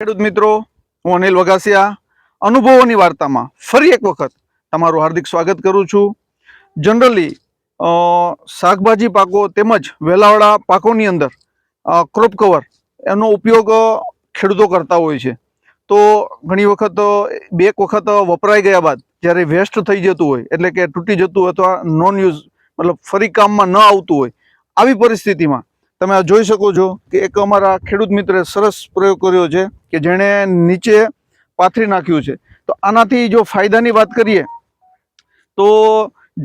ખેડૂત મિત્રો, હું અનિલ વઘાસિયા અનુભવોની વાર્તામાં ફરી એક વખત તમારું હાર્દિક સ્વાગત કરું છું. જનરલી શાકભાજી પાકો તેમજ વેલાવાળા પાકોની અંદર ક્રોપ કવર એનો ઉપયોગ ખેડૂતો કરતા હોય છે. તો ઘણી વખત બે એક વખત વપરાઈ ગયા બાદ જ્યારે વેસ્ટ થઈ જતું હોય, એટલે કે તૂટી જતું હોય અથવા નોન યુઝ મતલબ ફરી કામમાં ન આવતું હોય, આવી પરિસ્થિતિમાં તમે જોઈ શકો છો કે એક અમારા ખેડૂત મિત્રે સરસ પ્રયોગ કર્યો છે કે જેણે નીચે પાથરી નાખ્યું છે. તો આનાથી જો ફાયદાની વાત કરીએ તો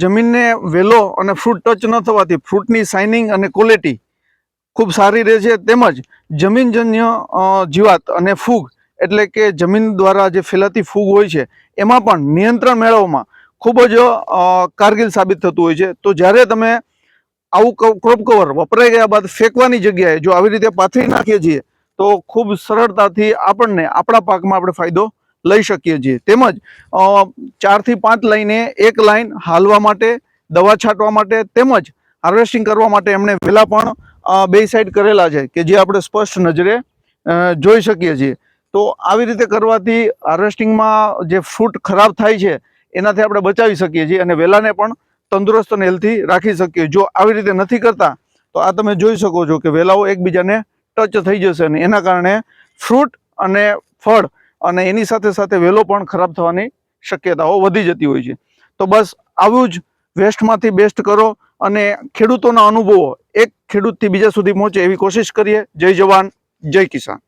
જમીનને વેલો અને ફ્રૂટ ટચ ન થવાથી ફ્રૂટની શાઇનિંગ અને ક્વોલિટી ખૂબ સારી રહે છે. તેમજ જમીનજન્ય જીવાત અને ફૂગ, એટલે કે જમીન દ્વારા જે ફેલાતી ફૂગ હોય છે એમાં પણ નિયંત્રણ મેળવવામાં ખૂબ જ કારગિલ સાબિત થતું હોય છે. તો જ્યારે તમે આવું ક્રોપ કવર વપરાઈ ગયા બાદ ફેંકવાની જગ્યાએ જો આવી રીતે પાથરી નાખીએ છીએ તો ખૂબ સરળતાથી આપણને આપણા પાકમાં આપણે ફાયદો લઈ શકીએ છીએ. તેમજ 4 થી 5 લાઈને એક લાઈન હાલવા માટે, દવા છાંટવા માટે તેમજ હાર્વેસ્ટિંગ કરવા માટે એમણે વેલા પણ બે સાઈડ કરેલા છે કે જે આપણે સ્પષ્ટ નજરે જોઈ શકીએ છીએ. તો આવી રીતે કરવાથી હાર્વેસ્ટિંગમાં જે ફ્રૂટ ખરાબ થાય છે એનાથી આપણે બચાવી શકીએ છીએ અને વેલાને પણ તંદુરસ્ત અને હેલ્થી રાખી શકીએ. જો આવી રીતે નથી કરતા તો આ તમે જોઈ શકો છો કે વેલાઓ એકબીજાને ટચ થઈ જશે અને એના કારણે ફ્રૂટ અને ફળ અને એની સાથે સાથે વેલો પણ ખરાબ થવાની શક્યતાઓ વધી જતી હોય છે. તો બસ આવું જ વેસ્ટમાંથી બેસ્ટ કરો અને ખેડૂતોના અનુભવો એક ખેડૂતથી બીજા સુધી પહોંચે એવી કોશિશ કરીએ. જય જવાન, જય કિસાન.